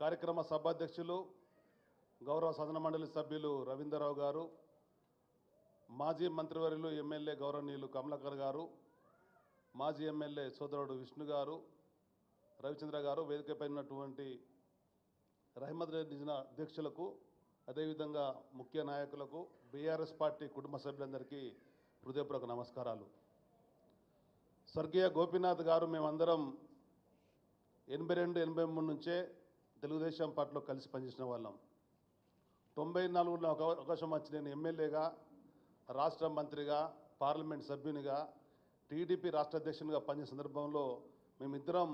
కార్యక్రమ సభాధ్యక్షులు గౌరవ శాసన మండలి సభ్యులు రవీంద్రరావు గారు, మాజీ మంత్రివర్యులు ఎమ్మెల్యే గౌరవనీయులు కమలాకర్ గారు, మాజీ ఎమ్మెల్యే సోదరుడు విష్ణు గారు, రవిచంద్ర గారు, వేదికపై ఉన్నటువంటి రహమత్ డివిజన్ అధ్యక్షులకు, అదేవిధంగా ముఖ్య నాయకులకు, బీఆర్ఎస్ పార్టీ కుటుంబ సభ్యులందరికీ హృదయపూర్వక నమస్కారాలు. స్వర్గీయ గోపీనాథ్ గారు మేమందరం 82-83 నుంచే తెలుగుదేశం పార్టీలో కలిసి పనిచేసిన వాళ్ళం. 94లో అవకాశం వచ్చి నేను ఎమ్మెల్యేగా, రాష్ట్ర మంత్రిగా, పార్లమెంట్ సభ్యునిగా, టీడీపీ రాష్ట్ర అధ్యక్షునిగా పనిచేసిన సందర్భంలో మేమిద్దరం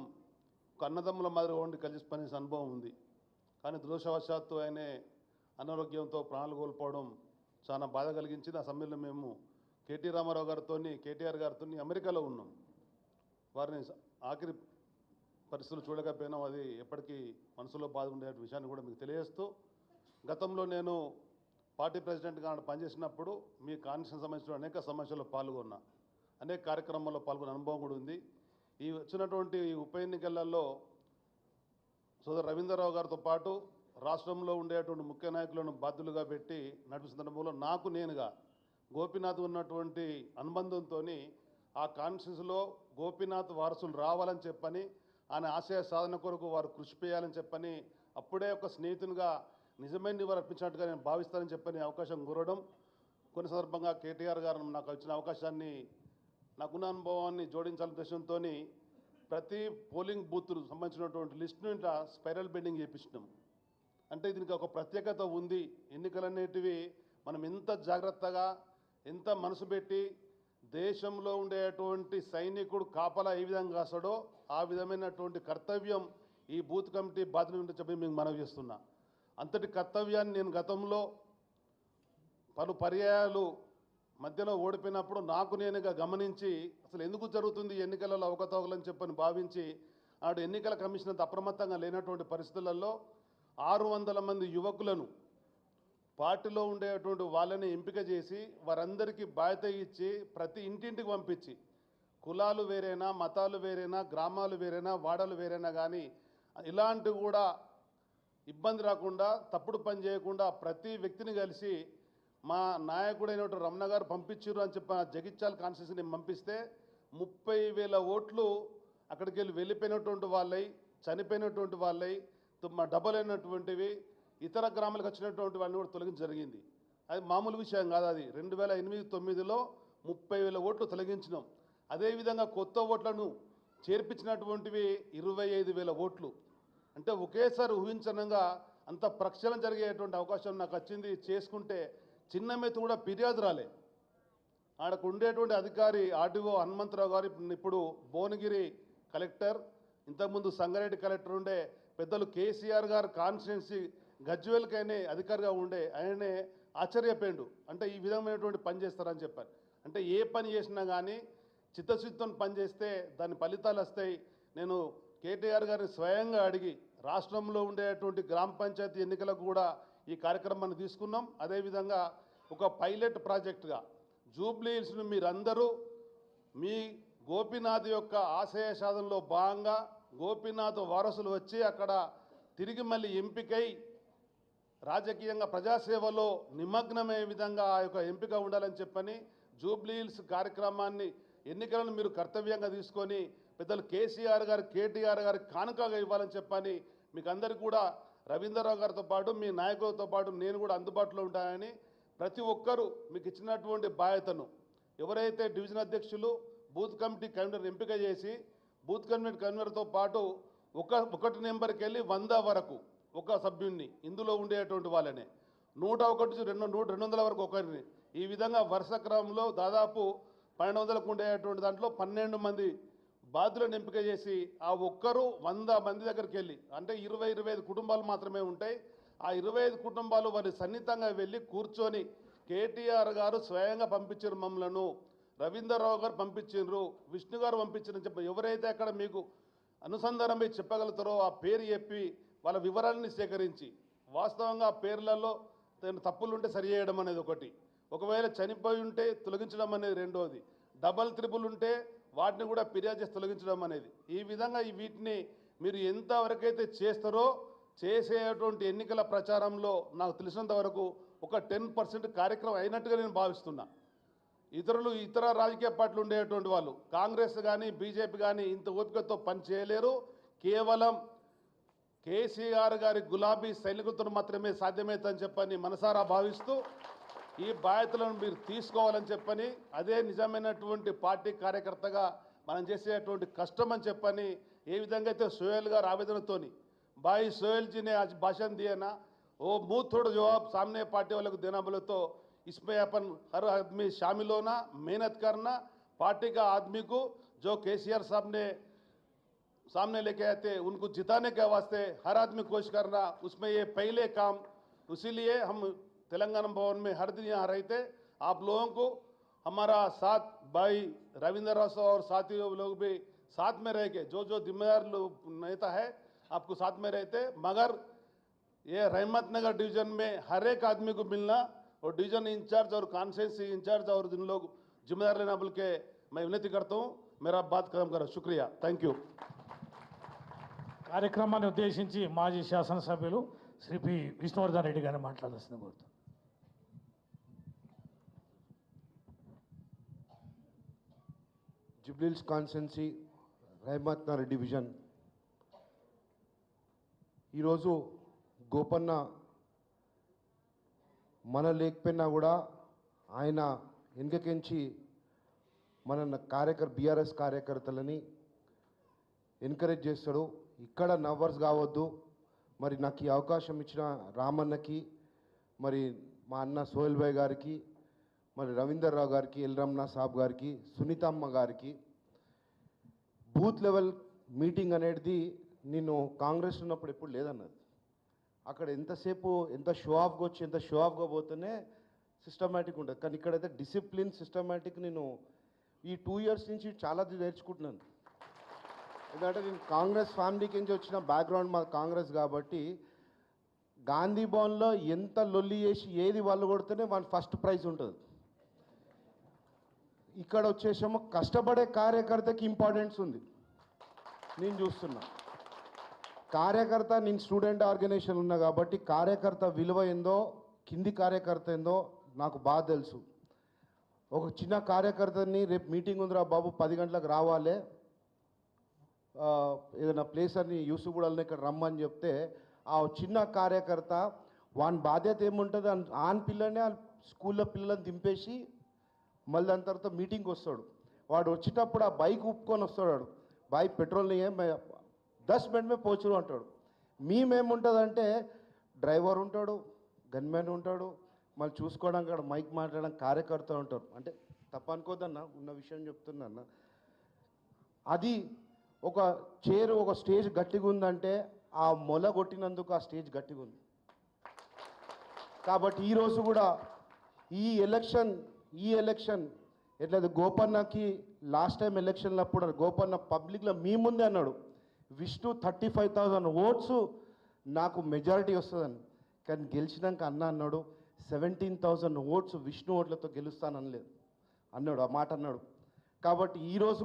అన్నదమ్ముల మాదిరిగా ఉండి కలిసి పనిచేసిన అనుభవం ఉంది. కానీ దురదృష్టవశాత్తు ఆయనే అనారోగ్యంతో ప్రాణాలు కోల్పోవడం చాలా బాధ కలిగించింది. ఆ సమయంలో మేము కేటీ రామారావు గారితో, కేటీఆర్ గారితో అమెరికాలో ఉన్నాం. వారిని ఆఖరి పరిస్థితులు చూడకపోయినాం. అది ఎప్పటికీ మనసులో బాధ ఉండే విషయాన్ని కూడా మీకు తెలియజేస్తూ, గతంలో నేను పార్టీ ప్రెసిడెంట్గా పనిచేసినప్పుడు మీ కాన్స్టిట్యూషన్ సంబంధించిన అనేక సమస్యల్లో పాల్గొన్నా, అనేక కార్యక్రమాల్లో పాల్గొన్న అనుభవం కూడా ఉంది. ఈ వచ్చినటువంటి ఉప ఎన్నికలలో సోదరు రవీంద్రరావు గారితో పాటు రాష్ట్రంలో ఉండేటువంటి ముఖ్య నాయకులను బాధ్యులుగా పెట్టి నడిపిన సందర్భంలో నాకు నేనుగా గోపీనాథ్ ఉన్నటువంటి అనుబంధంతో ఆ కాన్స్టిట్యూన్సీలో గోపీనాథ్ వారసులు రావాలని చెప్పని, ఆయన ఆశయ సాధన కొరకు వారు కృషి చేయాలని చెప్పని, అప్పుడే ఒక స్నేహితునిగా నిజమైన నివారణ అర్పించినట్టుగా నేను భావిస్తానని చెప్పని అవకాశం కోరడం, కొన్ని సందర్భంగా కేటీఆర్ గారు నాకు ఇచ్చిన అవకాశాన్ని, నాకున్న అనుభవాన్ని జోడించాలనే ఉద్దేశంతో ప్రతి పోలింగ్ బూత్కు సంబంధించినటువంటి లిస్టును ఇట్లా స్పైరల్ బెండింగ్ చేయించినాం. అంటే దీనికి ఒక ప్రత్యేకత ఉంది. ఎన్నికలనేటివి మనం ఎంత జాగ్రత్తగా, ఎంత మనసు పెట్టి దేశంలో ఉండేటువంటి సైనికుడు కాపలా ఏ విధంగా కాస్తాడో ఆ విధమైనటువంటి కర్తవ్యం ఈ బూత్ కమిటీ బాధ్యత ఉంటే చెప్పి మీకు మనవి చేస్తున్నా. అంతటి కర్తవ్యాన్ని నేను గతంలో పలు పర్యాయాలు మధ్యలో ఓడిపోయినప్పుడు నాకు నేనుగా గమనించి అసలు ఎందుకు జరుగుతుంది ఎన్నికలలో అవకతవకలని చెప్పని భావించి ఆడు ఎన్నికల కమిషన్ అంత అప్రమత్తంగా లేనటువంటి పరిస్థితులలో 600 మంది యువకులను పార్టీలో ఉండేటువంటి వాళ్ళని ఎంపిక చేసి వారందరికీ బాధ్యత ఇచ్చి ప్రతి ఇంటింటికి పంపించి, కులాలు వేరేనా, మతాలు వేరేనా, గ్రామాలు వేరేనా, వాడలు వేరేనా కానీ ఇలాంటివి కూడా ఇబ్బంది రాకుండా, తప్పుడు పని చేయకుండా ప్రతి వ్యక్తిని కలిసి మా నాయకుడైనటువంటి రమణ గారు పంపించారు అని చెప్పి జగిత్యాల కాన్స్టిట్యూన్సీని పంపిస్తే 30,000 ఓట్లు అక్కడికి వెళ్ళిపోయినటువంటి వాళ్ళై, చనిపోయినటువంటి వాళ్ళై, డబల్ అయినటువంటివి ఇతర గ్రామాలకు వచ్చినటువంటి వాళ్ళని కూడా తొలగించడం జరిగింది. అది మామూలు విషయం కాదు. అది 2008-9లో 30,000 ఓట్లు తొలగించినాం. అదేవిధంగా కొత్త ఓట్లను చేర్పించినటువంటివి 25,000 ఓట్లు. అంటే ఒకేసారి ఊహించనంగా అంత ప్రక్షాళన జరిగేటువంటి అవకాశం నాకు వచ్చింది. చేసుకుంటే చిన్న మెత్తు కూడా ఫిర్యాదు రాలే. ఆడకు ఉండేటువంటి అధికారి ఆర్డీఓ హనుమంతరావు గారు ఇప్పుడు భువనగిరి కలెక్టర్, ఇంతకుముందు సంగారెడ్డి కలెక్టర్ ఉండే, పెద్దలు కేసీఆర్ గారు కాన్స్టిట్యున్సీ గజ్వేల్కైనా అధికారిగా ఉండే ఆయనే ఆశ్చర్యపోయిండు. అంటే ఈ విధమైనటువంటి పని చేస్తారని చెప్పారు. అంటే ఏ పని చేసినా కానీ చిత్తశుద్ధితో పని చేస్తే దాని ఫలితాలు వస్తాయి. నేను కేటీఆర్ గారిని స్వయంగా అడిగి రాష్ట్రంలో ఉండేటువంటి గ్రామ పంచాయతీ ఎన్నికలకు కూడా ఈ కార్యక్రమాన్ని తీసుకున్నాం. అదేవిధంగా ఒక పైలట్ ప్రాజెక్టుగా జూబ్లీ హిల్స్ను మీరందరూ మీ గోపీనాథ్ యొక్క ఆశయ సాధనలో భాగంగా గోపీనాథ్ వారసులు వచ్చి అక్కడ తిరిగి మళ్ళీ ఎంపికై రాజకీయంగా ప్రజాసేవలో నిమగ్నమయ్యే విధంగా ఆ యొక్క ఎంపిక ఉండాలని చెప్పని జూబ్లీ హిల్స్ కార్యక్రమాన్ని, ఎన్నికలను మీరు కర్తవ్యంగా తీసుకొని పెద్దలు కేసీఆర్ గారు, కేటీఆర్ గారికి కానుకగా ఇవ్వాలని చెప్పని మీకు అందరికీ కూడా రవీంద్రరావు గారితో పాటు మీ నాయకులతో పాటు నేను కూడా అందుబాటులో ఉంటానని, ప్రతి ఒక్కరూ మీకు ఇచ్చినటువంటి బాధ్యతను ఎవరైతే డివిజన్ అధ్యక్షులు, బూత్ కమిటీ కన్వీనర్ ఎంపిక చేసి బూత్ కమిటీ కన్వీనర్తో పాటు ఒకటి నెంబర్కి వెళ్ళి 100 వరకు ఒక సభ్యుడిని, ఇందులో ఉండేటువంటి వాళ్ళనే 101-200 వరకు ఒకరిని, ఈ విధంగా వరుస క్రమంలో దాదాపు 1200కు ఉండేటువంటి దాంట్లో 12 మంది బాధ్యులను ఎంపిక చేసి ఆ ఒక్కరు 100 మంది దగ్గరికి వెళ్ళి, అంటే 20-25 కుటుంబాలు మాత్రమే ఉంటాయి. ఆ 25 కుటుంబాలు వారి సన్నిహితంగా వెళ్ళి కూర్చొని కేటీఆర్ గారు స్వయంగా పంపించారు, మమ్మలను రవీంద్రరావు గారు పంపించారు, విష్ణు గారు పంపించారని చెప్పి ఎవరైతే అక్కడ మీకు అనుసంధానం చెప్పగలుగుతారో ఆ పేరు చెప్పి వాళ్ళ వివరాలని సేకరించి, వాస్తవంగా ఆ పేర్లలో తప్పులుంటే సరి చేయడం అనేది ఒకటి, ఒకవేళ చనిపోయి ఉంటే తొలగించడం అనేది రెండోది, డబల్ త్రిబుల్ ఉంటే వాటిని కూడా ఫిర్యాదు చేసి తొలగించడం అనేది, ఈ విధంగా వీటిని మీరు ఎంతవరకైతే చేస్తారో చేసేటువంటి ఎన్నికల ప్రచారంలో నాకు తెలిసినంత వరకు ఒక 10% కార్యక్రమం అయినట్టుగా నేను భావిస్తున్నా. ఇతర రాజకీయ పార్టీలు ఉండేటువంటి వాళ్ళు కాంగ్రెస్ కానీ బీజేపీ కానీ ఇంత ఓపికతో పని చేయలేరు. కేవలం కేసీఆర్ గారి గులాబీ సైనికులతో మాత్రమే సాధ్యమవుతుందని చెప్పని మనసారా భావిస్తూ ఈ బాధ్యతలను మీరు తీసుకోవాలని చెప్పని, అదే నిజమైనటువంటి పార్టీ కార్యకర్తగా మనం చేసేటువంటి కష్టం అని చెప్పని, ఏ విధంగా అయితే సోहेल గారు ఆవేదనతోని भाई सोहेल जी ने आज भाषण दिया ना, वो मुँह थोड़ा जवाब सामने पार्टी वाले को देना बोले तो इसमें अपन हर आदमी शामिल होना, मेहनत करना, पार्टी का आदमी को जो केसीआर साहब ने सामने लेके आए थे उनको जिताने के वास्ते हर आदमी कोशिश करना, उसमें ये पहले काम। इसीलिए हम तेलंगाना भवन में हर दिन यहाँ रहते, आप लोगों को हमारा साथ भाई रविंद्र राव और साथी लोग भी साथ में रह के जो जिम्मेदार नेता है आपको साथ में रहते, मगर ये रहमत नगर डिवीजन में हर एक आदमी को मिलना और डिवीजन इंचार्ज और कॉन्स्टिट्यूंसी इंचार्ज और जिन लोग जिम्मेदार लेना बोल के मैं विनती करता हूँ। मेरा बात खत्म करो, शुक्रिया, थैंक यू। కార్యక్రమాన్ని ఉద్దేశించి మాజీ శాసనసభ్యులు శ్రీ పి విష్ణువర్ధన్ రెడ్డి గారిని మాట్లాడాల్సింది కోరుతాను. జుబ్లీహిల్స్ కాన్స్టిట్యున్సీ రహమత్ నగర్ డివిజన్ ఈరోజు గోపన్న మన లేకపోయినా కూడా ఆయన వెనుకకించి మన బీఆర్ఎస్ కార్యకర్తలని ఎంకరేజ్ చేస్తాడు. ఇక్కడ నవ్వర్స్ కావద్దు. మరి నాకు ఈ అవకాశం ఇచ్చిన రామన్నకి, మరి మా అన్న సోहेल భాయ్ గారికి, మరి రవీందర్ రావు గారికి, ఎల్ రమణ సాబ్ గారికి, సునీతమ్మ గారికి, బూత్ లెవెల్ మీటింగ్ అనేది నేను కాంగ్రెస్ ఉన్నప్పుడు ఎప్పుడు లేదన్నది. అక్కడ ఎంతసేపు ఎంత షో ఆఫ్గా వచ్చి ఎంత షో ఆఫ్గా పోతేనే సిస్టమేటిక్ ఉంటుంది. కానీ ఇక్కడైతే డిసిప్లిన్ సిస్టమేటిక్ నేను ఈ 2 years నుంచి చాలా నేర్చుకుంటున్నాను. ఎందుకంటే నేను కాంగ్రెస్ ఫ్యామిలీకి నుంచి వచ్చిన బ్యాక్గ్రౌండ్ మా కాంగ్రెస్ కాబట్టి గాంధీ భవన్లో ఎంత లొల్లి చేసి ఏది వాళ్ళు కొడితేనే వాళ్ళ ఫస్ట్ ప్రైజ్ ఉంటుంది. ఇక్కడ వచ్చేసేమో కష్టపడే కార్యకర్తకి ఇంపార్టెన్స్ ఉంది. నేను చూస్తున్నా కార్యకర్త, నేను స్టూడెంట్ ఆర్గనైజేషన్ ఉన్నా కాబట్టి కార్యకర్త విలువ ఏందో, కింది కార్యకర్త ఏందో నాకు బాగా తెలుసు. ఒక చిన్న కార్యకర్తని రేపు మీటింగ్ ఉందిరా బాబు 10 గంటలకు రావాలి, ఏదైనా ప్లేస్ అని యూసుఫ్గూడలో ఇక్కడ రమ్మని చెప్తే ఆ చిన్న కార్యకర్త వాని బాధ్యత ఏముంటుంది, ఆన్ పిల్లనే స్కూల్లో పిల్లలను దింపేసి మళ్ళీ దాని తర్వాత మీటింగ్కి వస్తాడు. వాడు వచ్చేటప్పుడు ఆ బైక్ ఉప్పుకొని వస్తాడు, బాయ్ పెట్రోల్ नहीं है 10 मिनट में पहुँचू అంటాడు. మేమేముంటుందంటే డ్రైవర్ ఉంటాడు, గన్మెన్ ఉంటాడు, మళ్ళీ చూసుకోవడానికి అక్కడ మైక్ మాట్లాడడానికి కార్యకర్త ఉంటారు. అంటే తప్ప అనుకోదన్న, ఉన్న విషయం చెప్తున్నా. అది ఒక చైర్ ఒక స్టేజ్ గట్టిగా ఉందంటే ఆ మొల కొట్టినందుకు ఆ స్టేజ్ గట్టిగా ఉంది. కాబట్టి ఈరోజు కూడా ఈ ఎలక్షన్ ఎట్లయితే గోపన్నకి లాస్ట్ టైం ఎలక్షన్లప్పుడు గోపన్న పబ్లిక్లో మీ ముందే అన్నాడు విష్ణు 35,000 ఓట్స్ నాకు మెజారిటీ వస్తుందని. కానీ గెలిచినాక అన్న అన్నాడు 17,000 ఓట్స్ విష్ణు ఓట్లతో గెలుస్తాననలేదు అన్నాడు, ఆ మాట అన్నాడు. కాబట్టి ఈరోజు